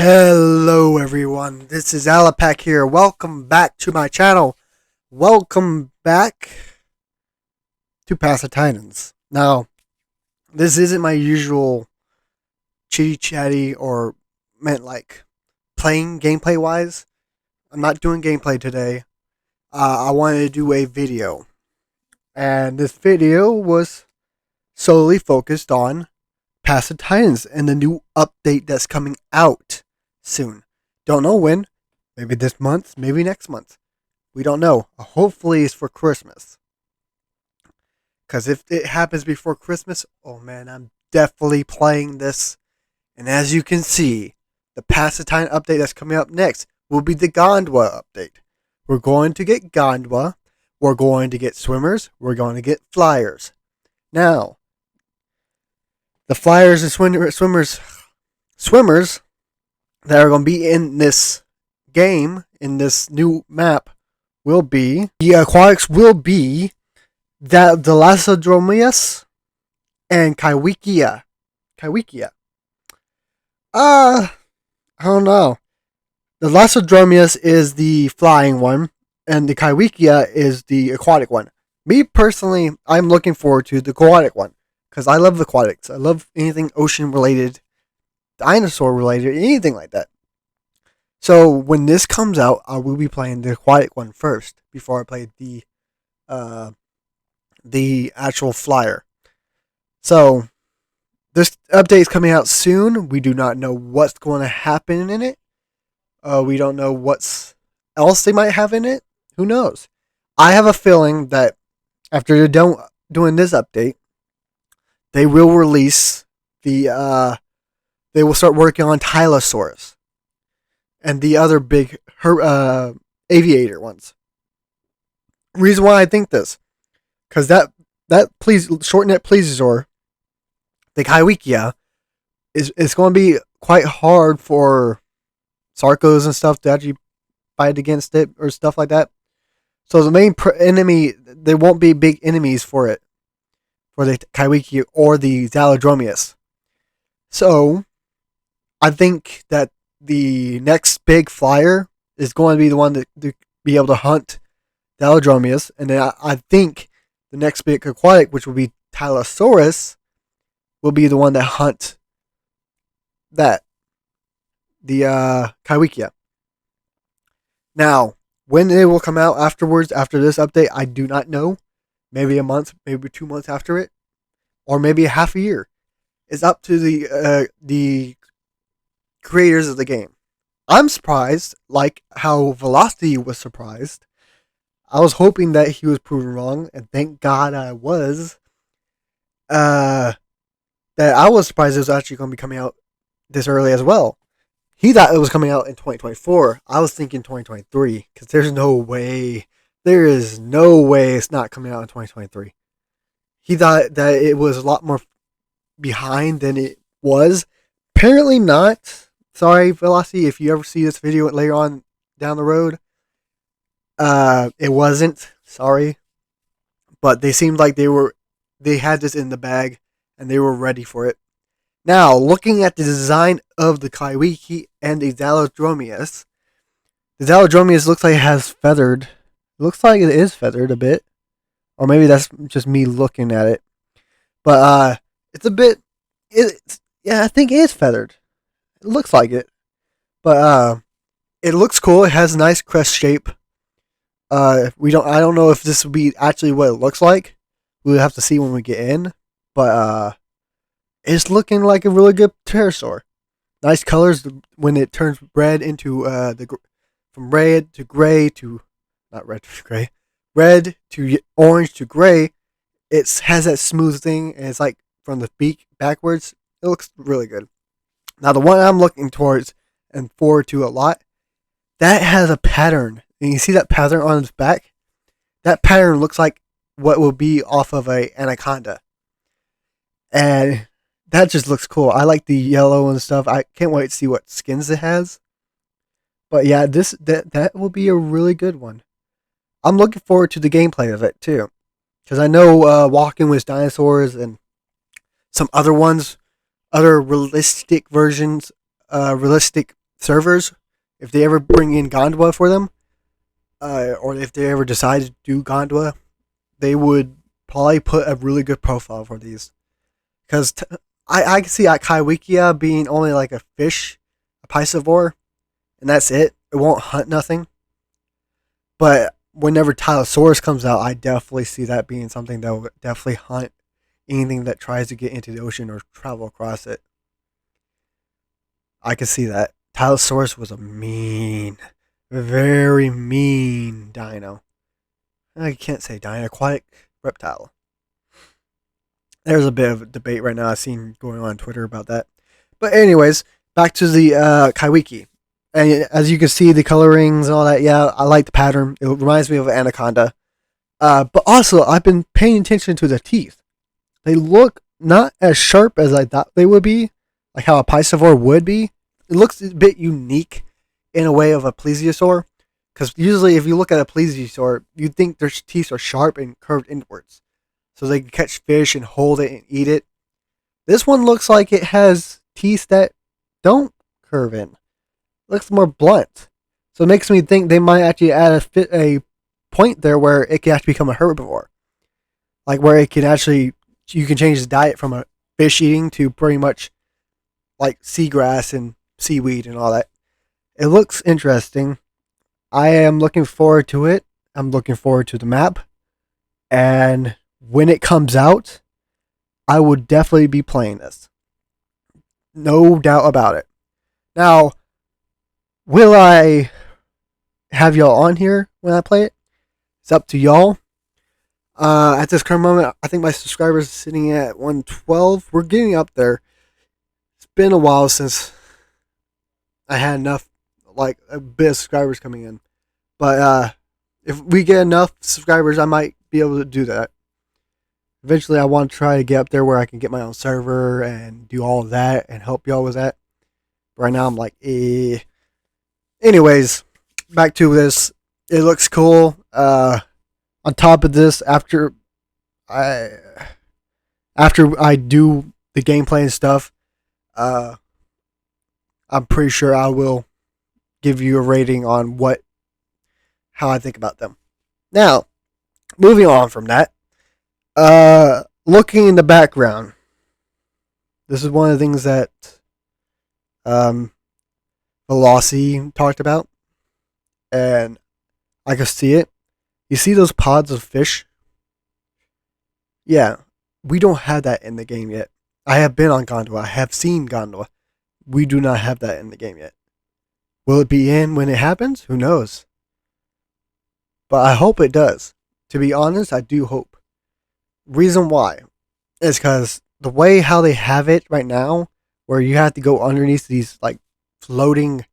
Hello everyone, this is Alapack here. Welcome back to my channel. Welcome back to Pass the Titans. Now, this isn't my usual chitty chatty or meant like playing gameplay wise. I'm not doing gameplay today. I wanted to do a video. And this video was solely focused on Pass the Titans and the new update that's coming out soon. Don't know when. Maybe this month, maybe next month. We don't know. Hopefully it's for Christmas. Because if it happens before Christmas, oh man, I'm definitely playing this. And as you can see, the Pass the Titan update that's coming up next will be the Gondwa update. We're going to get Gondwa. We're going to get swimmers. We're going to get flyers. Now, the flyers and swimmers that are going to be in this game, in this new map, will be the Aquatics will be the Dinosaurs and Kaiwikia. I don't know. The Dinosaurs is the flying one, and the Kaiwikia is the aquatic one. Me personally, I'm looking forward to the aquatic one. Because I love aquatics. I love anything ocean related, dinosaur related, anything like that. So when this comes out, I will be playing the aquatic one first before I play the actual flyer. So this update is coming out soon. We do not know what's going to happen in it. We don't know what else they might have in it. Who knows? I have a feeling that after they're done doing this update, they will release they will start working on Dinosaurs and the other big aviator ones. Reason why I think this, because that shortnet plesiosaur, the Kaiwikia, is going to be quite hard for Sarcos and stuff to actually fight against it or stuff like that. So the main enemy, there won't be big enemies for it. For the Kaiwiki or the Zalodromius. So, I think that the next big flyer is going to be the one to be able to hunt Zalodromius. And then I think the next big aquatic, which will be Tylosaurus, will be the one that hunt the Kaiwikia. Now, when it will come out afterwards, after this update, I do not know. Maybe a month, maybe 2 months after it, or maybe a half a year. It's up to the creators of the game. I'm surprised, like how Velocity was surprised. I was hoping that he was proven wrong, and thank God I was. That I was surprised it was actually going to be coming out this early as well. He thought it was coming out in 2024. I was thinking 2023, because there's no way. There is no way it's not coming out in 2023. He thought that it was a lot more behind than it was. Apparently not. Sorry, Velocity, if you ever see this video later on down the road. It wasn't. Sorry. But they seemed like they had this in the bag and they were ready for it. Now, looking at the design of the Kaiwiki and the Zalodromius. The Zalodromius looks like it has feathered. Looks like it is feathered a bit. Or maybe that's just me looking at it. But it's a bit I think it is feathered. It looks like it. But it looks cool. It has a nice crest shape. I don't know if this will be actually what it looks like. We'll have to see when we get in. But it's looking like a really good pterosaur. Nice colors when it turns red into from red to gray to not red to gray, red to orange to gray. It has that smooth thing, and it's like from the beak backwards. It looks really good. Now, the one I'm looking towards and forward to a lot, that has a pattern. And you see that pattern on its back? That pattern looks like what will be off of a anaconda. And that just looks cool. I like the yellow and stuff. I can't wait to see what skins it has. But yeah, that will be a really good one. I'm looking forward to the gameplay of it too, because I know Walking with Dinosaurs and some other ones, other realistic versions, realistic servers, if they ever bring in Gondwa for them, or if they ever decide to do Gondwa, they would probably put a really good profile for these. Because I can see Kaiwikia being only like a fish, a piscivore, and that's it. It won't hunt nothing. But whenever Tylosaurus comes out, I definitely see that being something that will definitely hunt anything that tries to get into the ocean or travel across it. I can see that. Tylosaurus was a mean, very mean dino. I can't say dino, aquatic reptile. There's a bit of a debate right now I've seen going on Twitter about that. But anyways, back to the Kaiwiki. And as you can see, the colorings and all that, yeah, I like the pattern. It reminds me of an anaconda. But also, I've been paying attention to the teeth. They look not as sharp as I thought they would be, like how a piscivore would be. It looks a bit unique in a way of a plesiosaur. Because usually if you look at a plesiosaur, you'd think their teeth are sharp and curved inwards. So they can catch fish and hold it and eat it. This one looks like it has teeth that don't curve in. It looks more blunt. So it makes me think they might actually add a point there where it can actually become a herbivore. Like where it can actually, you can change the diet from a fish eating to pretty much like seagrass and seaweed and all that. It looks interesting. I am looking forward to it. I'm looking forward to the map. And when it comes out, I would definitely be playing this. No doubt about it. Now, will I have y'all on here when I play it? It's up to y'all. At this current moment, I think my subscribers are sitting at 112. We're getting up there. It's been a while since I had enough, like a bit of subscribers coming in. But if we get enough subscribers, I might be able to do that. Eventually, I want to try to get up there where I can get my own server and do all of that and help y'all with that. But right now, I'm like, eh. Anyways, back to this. It looks cool. On top of this, after I do the gameplay and stuff, I'm pretty sure I will give you a rating on how I think about them. Now, moving on from that, looking in the background, this is one of the things that Velocity talked about, and I can see it. You see those pods of fish? Yeah, we don't have that in the game yet. I have been on Gondwa. I have seen Gondwa. We do not have that in the game yet. Will it be in when it happens? Who knows? But I hope it does. To be honest, I do hope. Reason why is because the way how they have it right now, where you have to go underneath these like floating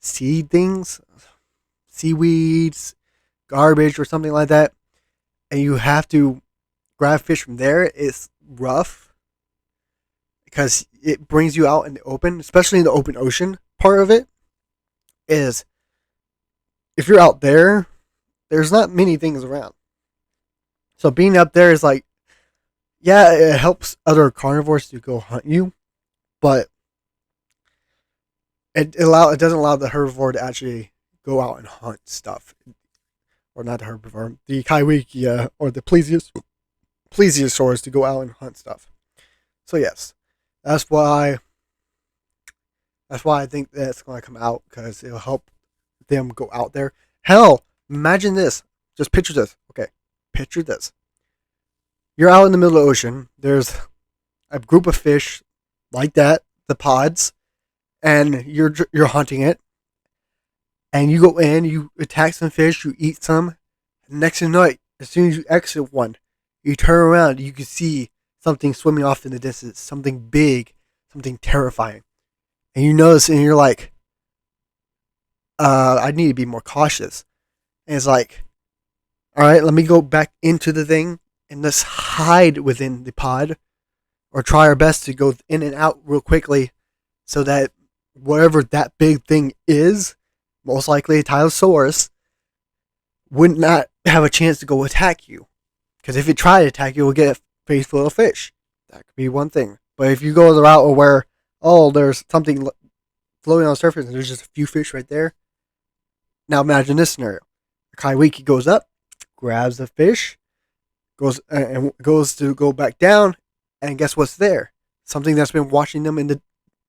seed things, seaweeds, garbage or something like that, and you have to grab fish from there, it's rough because it brings you out in the open, especially in the open ocean part of it. Is if you're out there, there's not many things around. So being up there is like, yeah, it helps other carnivores to go hunt you, but it doesn't allow the herbivore to actually go out and hunt stuff. Or not the herbivore, the Kaiwikia or the plesiosaurs to go out and hunt stuff. So yes, that's why I think that's going to come out, because it'll help them go out there. Hell, imagine this. Just picture this. Okay, picture this. You're out in the middle of the ocean. There's a group of fish like that, the pods, and you're hunting it. And you go in, you attack some fish, you eat some. Next thing you know, as soon as you exit one, you turn around, you can see something swimming off in the distance, something big, something terrifying. And you notice, and you're like, I need to be more cautious. And it's like, all right, let me go back into the thing and let's hide within the pod, or try our best to go in and out real quickly, so that whatever that big thing is, most likely a Tylosaurus, would not have a chance to go attack you. Because if it tried to attack you, it will get a face full of fish. That could be one thing. But if you go the route where, oh, there's something floating on the surface and there's just a few fish right there. Now imagine this scenario: a Kaiwiki goes up, grabs the fish, goes to go back down, and guess what's there? Something that's been watching them in the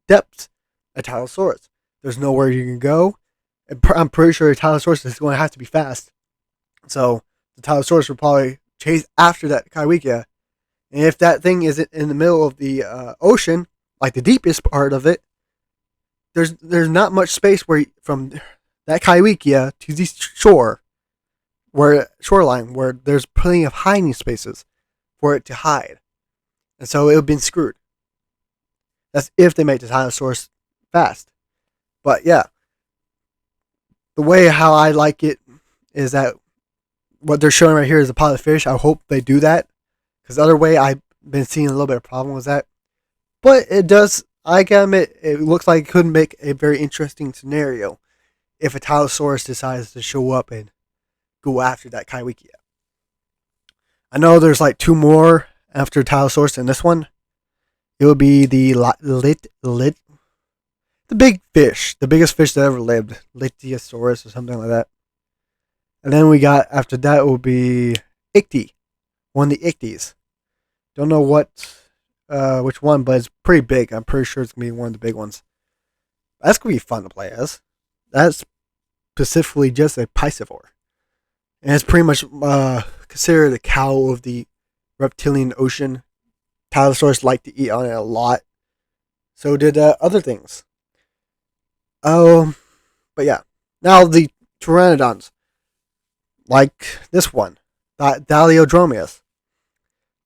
depths. A Tylosaurus. There's nowhere you can go. I'm pretty sure a Tylosaurus is going to have to be fast. So the Tylosaurus will probably chase after that Kaiwikia. And if that thing isn't in the middle of the ocean, like the deepest part of it, there's not much space where from that Kaiwikia to the shoreline where there's plenty of hiding spaces for it to hide. And so it would have been screwed. That's if they make the Tylosaurus fast. But yeah, the way how I like it is that what they're showing right here is a pot of fish. I hope they do that, because the other way I've been seeing a little bit of problem with that. But it does, I gotta admit, it looks like it could make a very interesting scenario if a Tylosaurus decides to show up and go after that Kaiwikia. I know there's like two more after Tylosaurus in this one. It would be the the big fish, the biggest fish that ever lived, Litiosaurus or something like that. And then we got, after that will be Ichthys, one of the Ichthys. Don't know which one, but it's pretty big. I'm pretty sure it's going to be one of the big ones. That's going to be fun to play as. That's specifically just a piscivore. And it's pretty much considered the cow of the reptilian ocean. Tylosaurus like to eat on it a lot. So did other things. But yeah. Now the pteranodons. Like this one. Daliodromeus.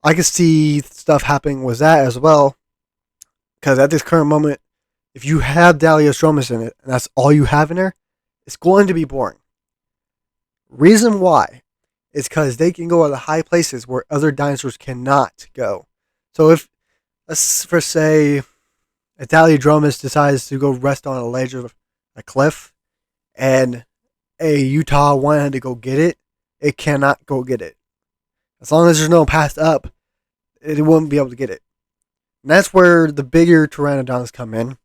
I can see stuff happening with that as well. Because at this current moment, if you have Daliodromeus in it, and that's all you have in there, it's going to be boring. Reason why is because they can go to the high places where other dinosaurs cannot go. So if, let's for say, a Daliodromeus decides to go rest on a ledge of a cliff, and a Utah wanted to go get it, it cannot go get it. As long as there's no path up, it won't be able to get it. And that's where the bigger pteranodons come in.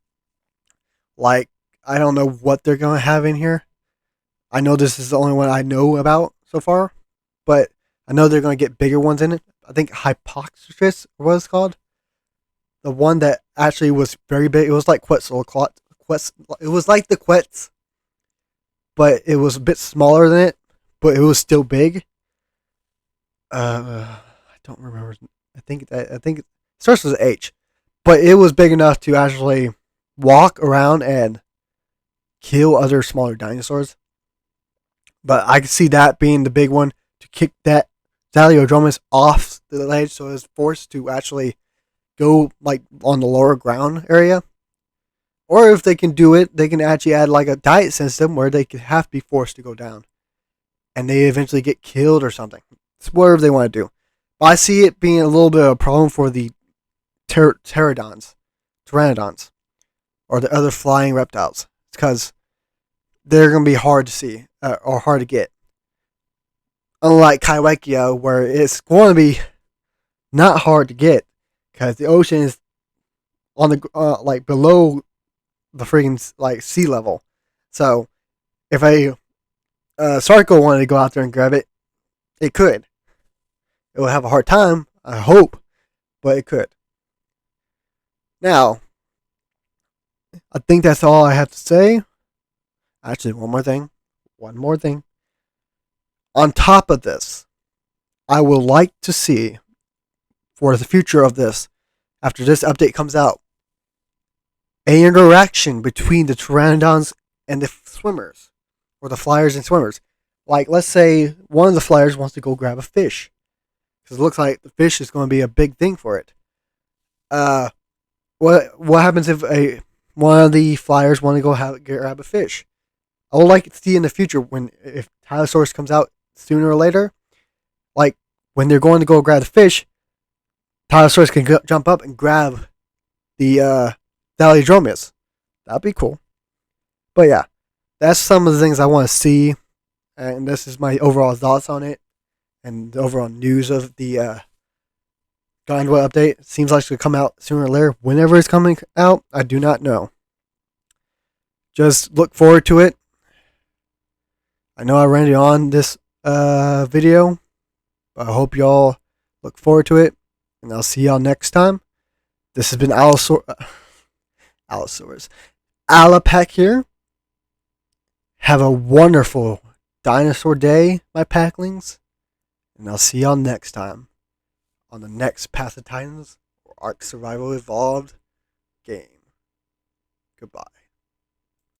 Like, I don't know what they're going to have in here. I know this is the only one I know about so far, but I know they're going to get bigger ones in it. I think Hypoxtrus, what it's called. The one that actually was very big. It was like Quetzalcoatl. It was like the Quetz, but it was a bit smaller than it, but it was still big. I don't remember. I think it starts with an H, but it was big enough to actually walk around and kill other smaller dinosaurs. But I could see that being the big one to kick that Daliodromeus off the ledge, so it's forced to actually go like on the lower ground area. Or if they can do it, they can actually add like a diet system where they could have to be forced to go down, and they eventually get killed or something. It's whatever they want to do. But I see it being a little bit of a problem for the pteranodons, or the other flying reptiles. It's because they're going to be hard to see or hard to get. Unlike Kaiwikia, where it's going to be not hard to get because the ocean is on the like below the freaking like sea level. So if a Sarco wanted to go out there and grab it, it could. It would have a hard time, I hope, but it could. Now, I think that's all I have to say. Actually, one more thing. On top of this, I would like to see, for the future of this, after this update comes out, an interaction between the pteranodons and the swimmers, or the flyers and swimmers. Like, let's say one of the flyers wants to go grab a fish, because it looks like the fish is going to be a big thing for it. What happens if one of the flyers want to go grab a fish? I would like to see in the future if Tylosaurus comes out sooner or later, like when they're going to go grab the fish, Tylosaurus can jump up and grab the Daliodromeus. That'd be cool. But yeah, that's some of the things I want to see, and this is my overall thoughts on it, and the overall news of the Gondwa update. It seems like it's going to come out sooner or later. Whenever it's coming out, I do not know. just look forward to it. I know I ran it on this video, but I hope y'all look forward to it, and I'll see y'all next time. This has been Allosaurus. Alapec here. Have a wonderful dinosaur day, my Packlings, and I'll see y'all next time on the next Path of Titans or Ark Survival Evolved game. Goodbye.